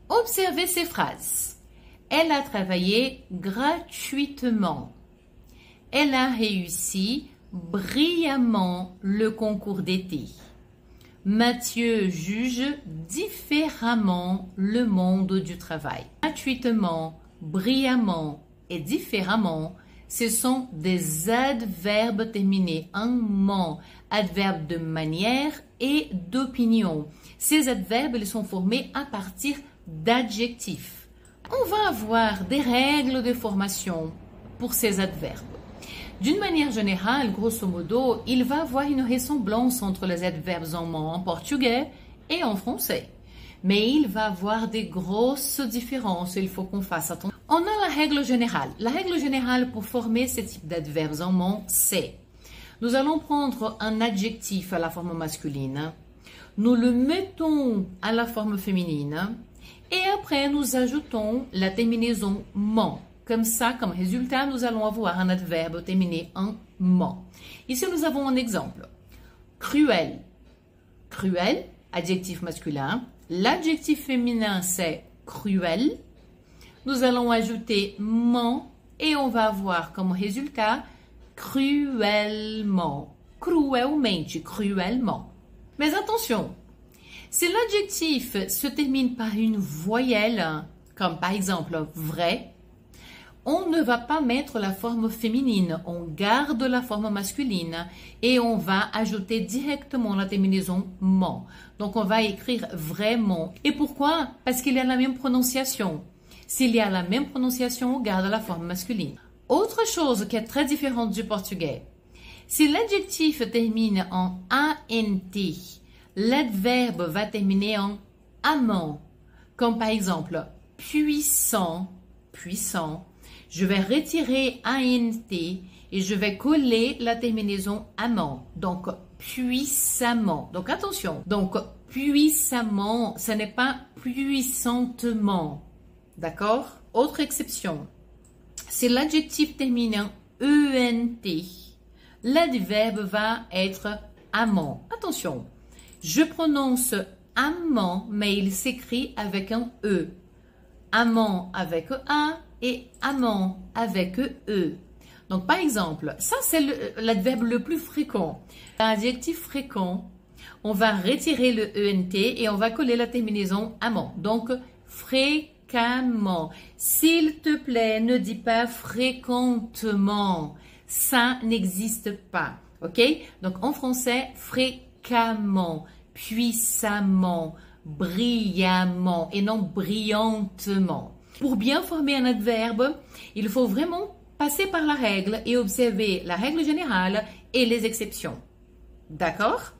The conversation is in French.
Observez ces phrases. Elle a travaillé gratuitement. Elle a réussi brillamment le concours d'été. Mathieu juge différemment le monde du travail. Gratuitement, brillamment et différemment, ce sont des adverbes terminés en ment, adverbes de manière et d'opinion. Ces adverbes, ils sont formés à partir d'adjectifs. On va avoir des règles de formation pour ces adverbes. D'une manière générale, grosso modo, il va y avoir une ressemblance entre les adverbes en ment en portugais et en français. Mais il va y avoir des grosses différences, il faut qu'on fasse attention. On a la règle générale. La règle générale pour former ce type d'adverbes en ment, c'est: nous allons prendre un adjectif à la forme masculine, nous le mettons à la forme féminine et après nous ajoutons la terminaison ment. Comme ça, comme résultat, nous allons avoir un adverbe terminé en ment. Ici, nous avons un exemple. Cruel. Cruel, adjectif masculin. L'adjectif féminin, c'est cruel. Nous allons ajouter ment et on va avoir comme résultat cruellement. Cruelmente, cruellement. Mais attention, si l'adjectif se termine par une voyelle, comme par exemple vrai, on ne va pas mettre la forme féminine, on garde la forme masculine et on va ajouter directement la terminaison ment. Donc on va écrire vraiment. Et pourquoi? Parce qu'il y a la même prononciation. S'il y a la même prononciation, on garde la forme masculine. Autre chose qui est très différente du portugais, si l'adjectif termine en ANT, l'adverbe va terminer en amant. Comme par exemple puissant, puissant. Je vais retirer ANT et je vais coller la terminaison amant. Donc, puissamment. Donc, attention. Donc, puissamment, ce n'est pas puissantement. D'accord? Autre exception. Si l'adjectif termine en ENT, l'adverbe va être amant. Attention. Je prononce amant, mais il s'écrit avec un E. Amant avec A et amant avec E. Donc, par exemple, ça c'est l'adverbe le plus fréquent. L'adjectif fréquent, on va retirer le ENT et on va coller la terminaison amant. Donc, fréquemment. S'il te plaît, ne dis pas fréquentement. Ça n'existe pas. OK? Donc, en français, fréquemment, puissamment, brillamment et non brillantement. Pour bien former un adverbe, il faut vraiment passer par la règle et observer la règle générale et les exceptions. D'accord?